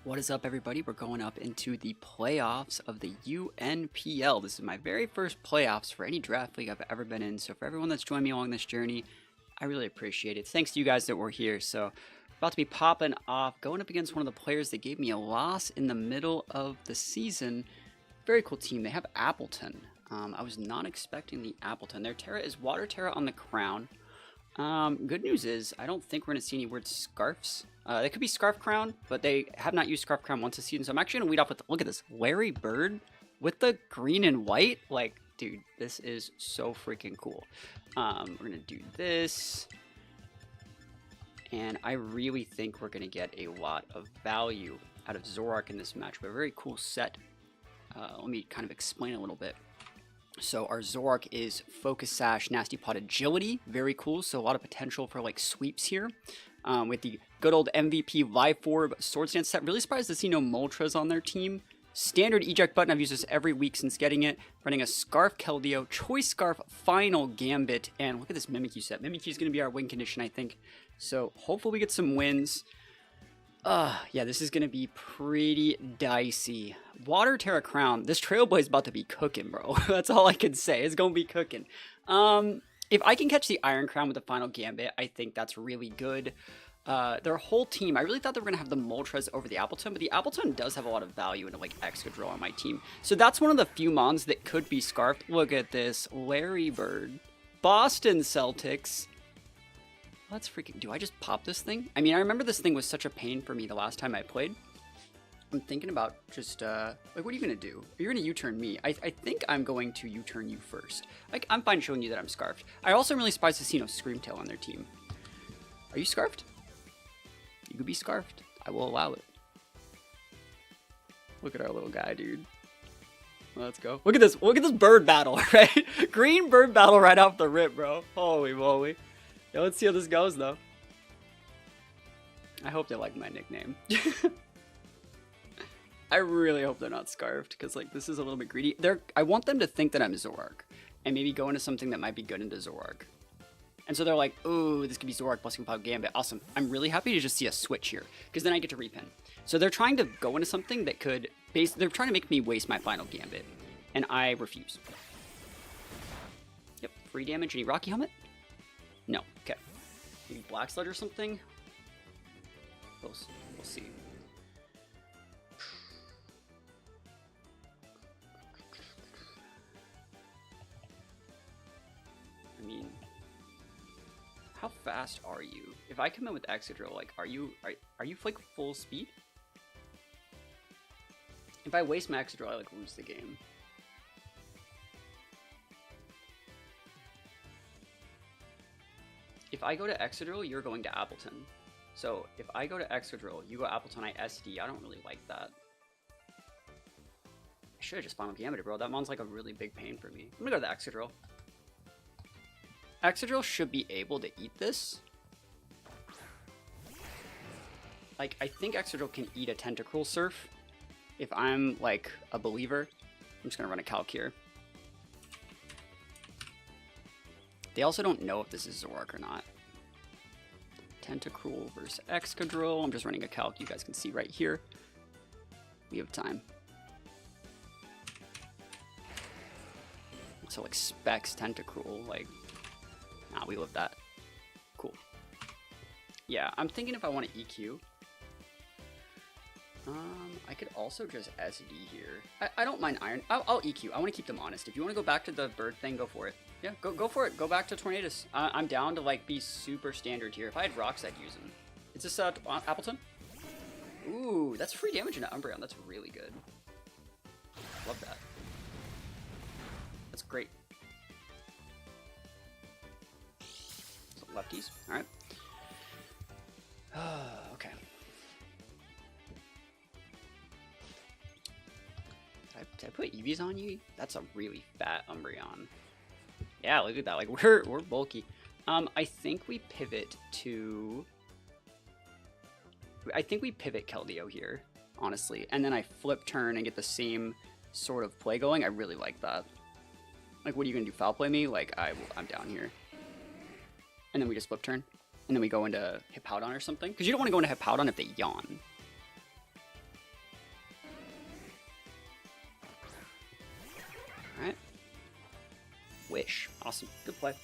What is up, everybody? We're going up into the playoffs of the UNPL. This is my very first playoffs for any draft league I've ever been in. So for everyone that's joined me along this journey, I really appreciate it. Thanks to you guys that were here. So about to be popping off, going up against one of the players that gave me a loss in the middle of the season. Very cool team. They have Appleton. I was not expecting the Appleton. Their Terra is Water Terra on the crown. Good news is I don't think we're going to see any weird scarfs. They could be Scarf Crown, but they have not used Scarf Crown once this season. So I'm actually going to lead off with, look at this, Larry Bird with the green and white. Like, dude, this is so freaking cool. We're going to do this. And I really think we're going to get a lot of value out of Zoroark in this match. But a very cool set. Let me kind of explain a little bit. So our Zoroark is Focus Sash, Nasty Pot, Agility. Very cool. So a lot of potential for like sweeps here. With the good old MVP Life Orb Sword Stance set. Really surprised to see no Moltres on their team. Standard eject button. I've used this every week since getting it. Running a Scarf Keldeo, Choice Scarf, Final Gambit. And look at this Mimikyu set. Mimikyu is going to be our win condition, I think. So hopefully we get some wins. Yeah, this is going to be pretty dicey. Water Terra Crown. This Trailblaze is about to be cooking, bro. That's all I can say. It's going to be cooking. If I can catch the Iron Crown with the Final Gambit, I think that's really good. Their whole team, I really thought they were going to have the Moltres over the Appleton, but the Appleton does have a lot of value into like Excadrill on my team. So that's one of the few mons that could be scarfed. Look at this. Larry Bird. Boston Celtics. Let's freaking... Do I just pop this thing? I mean, I remember this thing was such a pain for me the last time I played. I'm thinking about just, like, what are you going to do? You're going to U-turn me. I think I'm going to U-turn you first. Like, I'm fine showing you that I'm scarfed. I also am really surprised to see no Screamtail on their team. Are you scarfed? You could be scarfed. I will allow it. Look at our little guy, dude. Let's go. Look at this. Look at this bird battle, right? Green bird battle right off the rip, bro. Holy moly. Yeah, let's see how this goes, though. I hope they like my nickname. I really hope they're not scarfed, because like this is a little bit greedy. I want them to think that I'm Zoroark, and maybe go into something that might be good into Zoroark. And so they're like, "Ooh, this could be Zoroark plus Cloud Gambit. Awesome. I'm really happy to just see a switch here, because then I get to repin." So they're trying to go into something that could they're trying to make me waste my Final Gambit, and I refuse. Yep, free damage. Any Rocky Helmet? No. Okay. Maybe Black Sludge or something? We'll see. I mean, how fast are you? If I come in with Excadrill, like, are you like full speed? If I waste my Excadrill, I like lose the game. If I go to Excadrill, you're going to Appleton. So if I go to Excadrill, you go Appleton, I SD. I don't really like that. I should have just Final Gambit, bro. That mon's like a really big pain for me. I'm gonna go to the Excadrill. Excadrill should be able to eat this. Like, I think Excadrill can eat a Tentacruel Surf. If I'm, like, a believer. I'm just gonna run a calc here. They also don't know if this is Zoroark or not. Tentacruel versus Excadrill. I'm just running a calc. You guys can see right here. We have time. So, like, Specs Tentacruel, like... Nah, we live that. Cool. Yeah, I'm thinking if I want to EQ. I could also just SD here. I don't mind Iron. I'll EQ. I want to keep them honest. If you want to go back to the bird thing, go for it. Yeah, go for it. Go back to Tornadus. I'm down to like be super standard here. If I had rocks, I'd use them. Is this Appleton? Ooh, that's free damage into Umbreon. That's really good. Love that. That's great. So lefties. All right. Okay. Did I put EVs on you? That's a really fat Umbreon. Yeah, look at that. Like we're bulky. I think we pivot to. I think we pivot Keldeo here, honestly, and then I flip turn and get the same sort of play going. I really like that. Like, what are you gonna do? Foul play me? Like I'm down here. And then we just flip turn. And then we go into Hippowdon or something. Because you don't want to go into Hippowdon if they yawn. Alright. Wish. Awesome. Good play.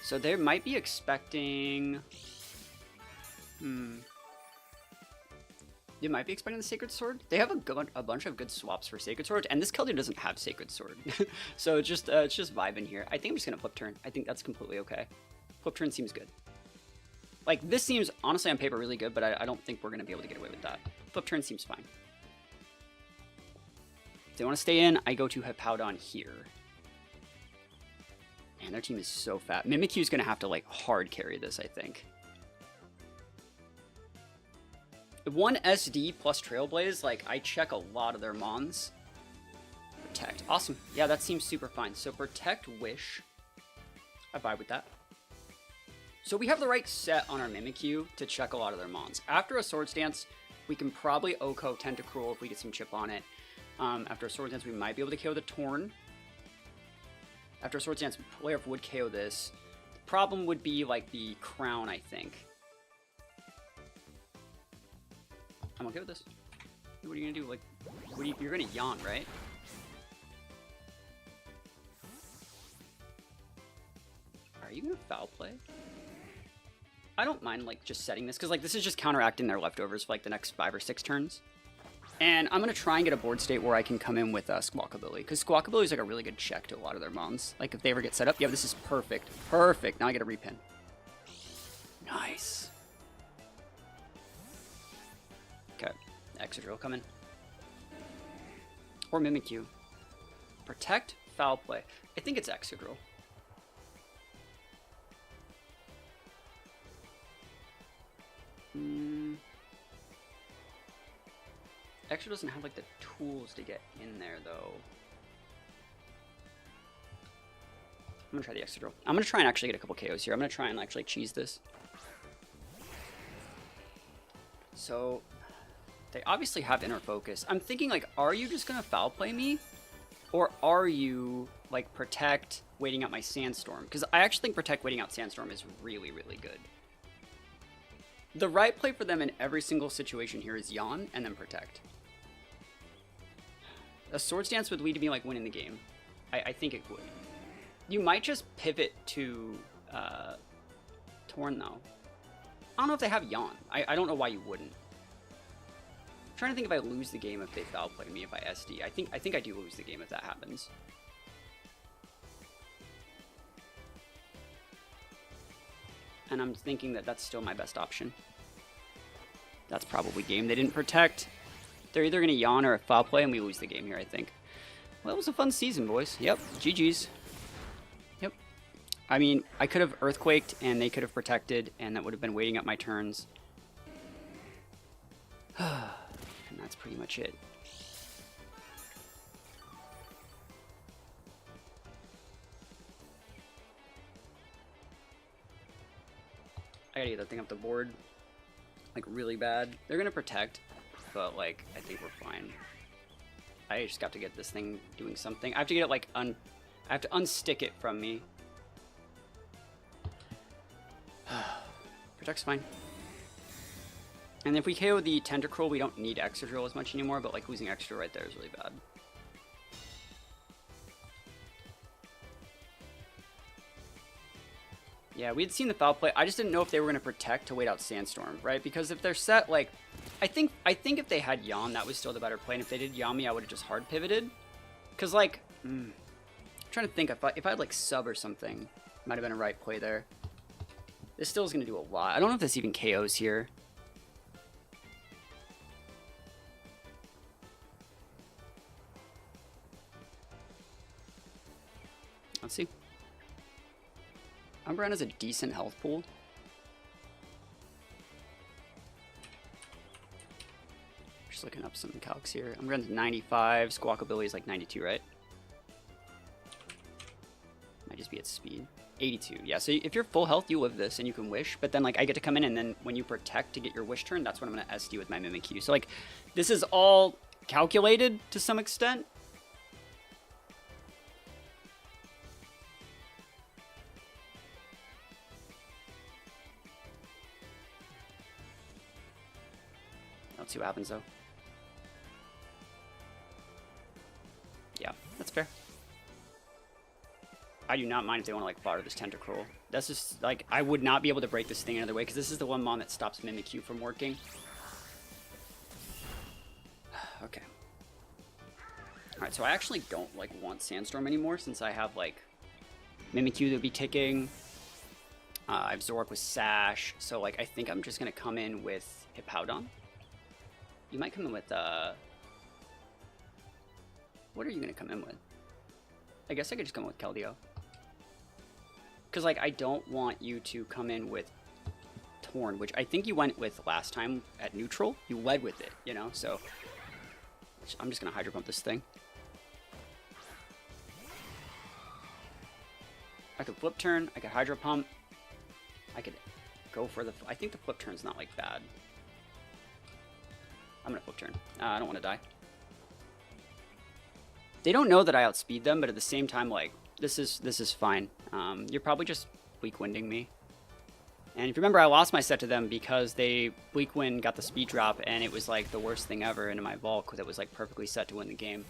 So they might be expecting... They might be expecting the Sacred Sword. They have a bunch of good swaps for Sacred Sword, and this Keldeo doesn't have Sacred Sword. So it's just vibing here. I think I'm just going to flip turn. I think that's completely okay. Flip turn seems good. Like, this seems, honestly, on paper, really good, but I don't think we're going to be able to get away with that. Flip turn seems fine. If they want to stay in, I go to Hippowdon here. Man, their team is so fat. Mimikyu is going to have to, like, hard carry this, I think. One SD plus Trailblaze, like, I check a lot of their mons. Protect. Awesome. Yeah, that seems super fine. So Protect, Wish. I vibe with that. So we have the right set on our Mimikyu to check a lot of their mons. After a Swords Dance, we can probably Oko Tentacruel if we get some chip on it. After a Swords Dance, we might be able to KO the Torn. After a Swords Dance, player would KO this. The problem would be, like, the Crown, I think. I'm okay with this. What are you gonna do? Like, you're gonna yawn, right? Are you gonna foul play? I don't mind, like, just setting this, because, like, this is just counteracting their leftovers for, like, the next 5 or 6 turns. And I'm gonna try and get a board state where I can come in with Squawkabilly, because Squawkabilly is, like, a really good check to a lot of their mons. Like, if they ever get set up, yeah, this is perfect. Perfect. Now I get a repin. Nice. Okay, Excadrill coming. Or Mimikyu. Protect, foul play. I think it's Excadrill. Excadrill doesn't have, like, the tools to get in there, though. I'm gonna try the Excadrill. I'm gonna try and actually get a couple KOs here. I'm gonna try and actually cheese this. So... they obviously have Inner Focus. I'm thinking, like, are you just going to foul play me? Or are you, like, Protect, waiting out my Sandstorm? Because I actually think Protect, waiting out Sandstorm is really, really good. The right play for them in every single situation here is Yawn and then Protect. A Swords Dance would lead to me, like, winning the game. I think it would. You might just pivot to Torn, though. I don't know if they have Yawn. I don't know why you wouldn't. I'm trying to think if I lose the game if they foul play me if I SD. I think I do lose the game if that happens. And I'm thinking that that's still my best option. That's probably game. They didn't Protect. They're either going to Yawn or a foul play, and we lose the game here, I think. Well, that was a fun season, boys. Yep, GG's. Yep. I mean, I could have Earthquaked, and they could have Protected, and that would have been waiting up my turns. And that's pretty much it. I gotta get that thing up the board, like, really bad. They're gonna Protect, but, like, I think we're fine. I just got to get this thing doing something. I have to get it, like, I have to unstick it from me. Protect's fine. And if we KO the Tentacruel, we don't need Excadrill as much anymore, but, like, losing Extra right there is really bad. Yeah, we had seen the foul play. I just didn't know if they were going to Protect to wait out Sandstorm, right? Because if they're set, like, I think if they had Yawn, that was still the better play. And if they did Yawn me, I would have just hard pivoted. Because, like, I'm trying to think if I had, like, sub or something, might have been a right play there. This still is going to do a lot. I don't know if this even KOs here. Let's see. Umbreon has a decent health pool. Just looking up some calcs here. Umbreon's 95, Squawkabilly is like 92, right? Might just be at speed. 82, yeah, so if you're full health, you live this and you can Wish, but then, like, I get to come in and then when you Protect to get your Wish turn, that's when I'm going to SD with my Mimikyu. So, like, this is all calculated to some extent. Let's see what happens, though. Yeah, that's fair. I do not mind if they want to like fodder this Tentacruel. That's just like, I would not be able to break this thing another way because this is the one mon that stops Mimikyu from working. Okay. Alright, so I actually don't like want Sandstorm anymore since I have like Mimikyu that would be ticking. I have Zoroark with Sash, so like I think I'm just gonna come in with Hippowdon. You might come in with what are you gonna come in with? I guess I could just come in with Keldeo. Cause like I don't want you to come in with Torn, which I think you went with last time at neutral. You led with it, you know, so I'm just gonna Hydro Pump this thing. I could Flip Turn, I could Hydro Pump. I could go for the... I think the Flip Turn's not, like, bad. I'm gonna Flip Turn. I don't want to die. They don't know that I outspeed them, but at the same time, like, this is fine. You're probably just Bleak Winding me. And if you remember, I lost my set to them because they Bleak Wind got the speed drop, and it was, like, the worst thing ever into my Volk that was, like, perfectly set to win the game.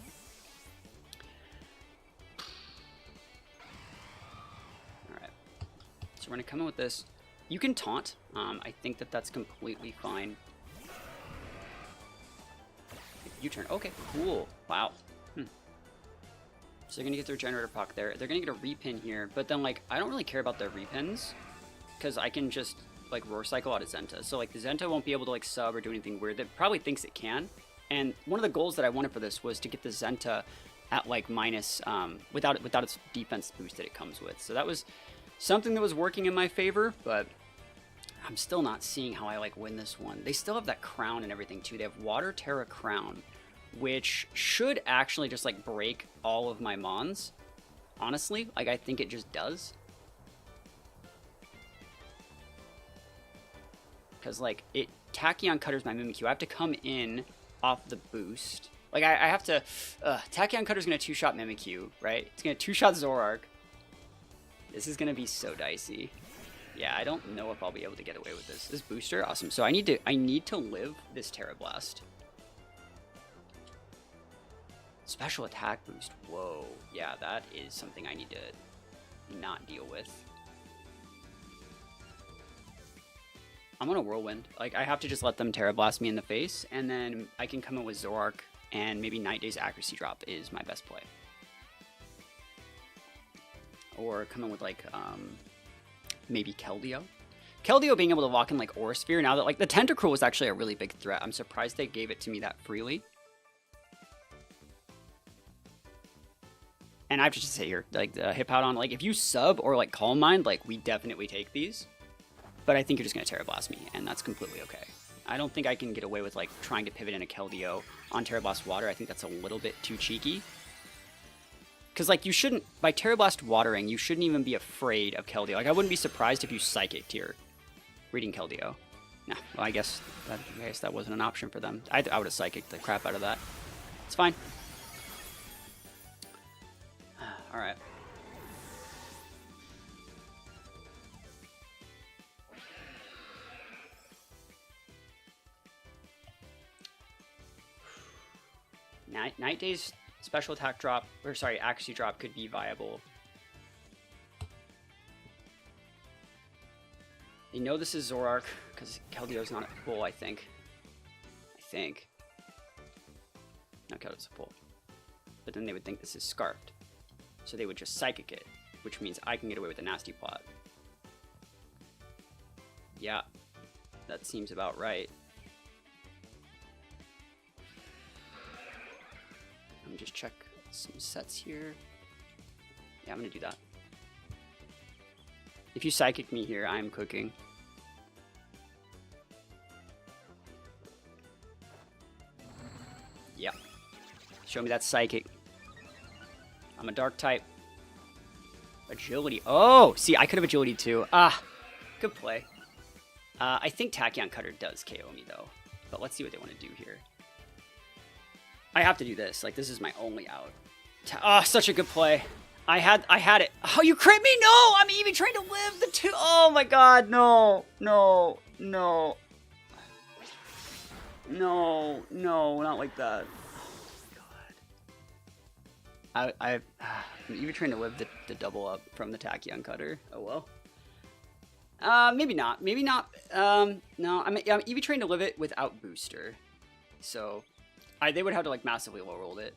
Alright. So we're gonna come in with this. You can taunt. I think that that's completely fine. U-turn. Okay, cool. Wow. So they're going to get their Generator Puck there. They're going to get a repin here. But then, like, I don't really care about their repins. Because I can just, like, Roar Cycle out of Zenta. So, like, the Zenta won't be able to, like, sub or do anything weird. It probably thinks it can. And one of the goals that I wanted for this was to get the Zenta at, like, minus, without its defense boost that it comes with. So that was something that was working in my favor. But I'm still not seeing how I, like, win this one. They still have that crown and everything, too. They have Water Terra Crown, which should actually just, like, break all of my mons. Honestly, like, I think it just does. Because, like, it Tachyon Cutters my Mimikyu. I have to come in off the boost. Like, I have to... Tachyon Cutter's going to two-shot Mimikyu, right? It's going to two-shot Zoroark. This is going to be so dicey. Yeah, I don't know if I'll be able to get away with this. This booster, awesome. So I need to live this Terra Blast. Special attack boost. Whoa. Yeah, that is something I need to not deal with. I'm gonna Whirlwind. Like, I have to just let them Terra Blast me in the face, and then I can come in with Zoroark, and maybe Night Day's Accuracy Drop is my best play. Or come in with, like, maybe Keldeo. Keldeo being able to lock in, like, Aura Sphere, now that, like, the Tentacruel was actually a really big threat. I'm surprised they gave it to me that freely. And I have to just say here, like, the Hippowdon, like, if you sub or, like, Calm Mind, like, we definitely take these. But I think you're just going to Terra Blast me, and that's completely okay. I don't think I can get away with, like, trying to pivot in a Keldeo on Terra Blast Water. I think that's a little bit too cheeky. Because, like, you shouldn't, by Terra Blast Watering, you shouldn't even be afraid of Keldeo. Like, I wouldn't be surprised if you Psychicked here, reading Keldeo. Nah, well, I guess that wasn't an option for them. I would have Psychicked the crap out of that. It's fine. Alright. Night Day's special attack drop, or sorry, accuracy drop could be viable. They know this is Zoroark, because Keldeo's not at full, I think. No, Keldeo's at full. But then they would think this is Scarfed. So they would just Psychic it, which means I can get away with a nasty plot. Yeah, that seems about right. Let me just check some sets here. Yeah, I'm gonna do that. If you Psychic me here, I'm cooking. Yeah. Show me that Psychic. I'm a Dark type. Agility. Oh! See, I could have Agility too. Ah! Good play. I think Tachyon Cutter does KO me though. But let's see what they want to do here. I have to do this. Like, this is my only out. Ah, such a good play. I had it. Oh, you crit me? No! I'm even trying to live the two. Oh my god, no. No. No. No. No, not like that. Oh my god. I'm even trying to live the double up from the Tachyon Cutter. Oh well. Maybe not. Maybe not. No, I'm even trying to live it without booster. So, they would have to like massively low rolled it.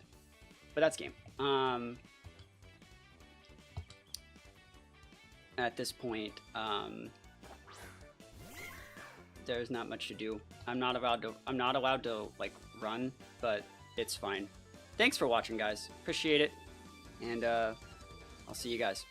But that's game. At this point, there's not much to do. I'm not allowed to like run, but it's fine. Thanks for watching, guys. Appreciate it. And I'll see you guys.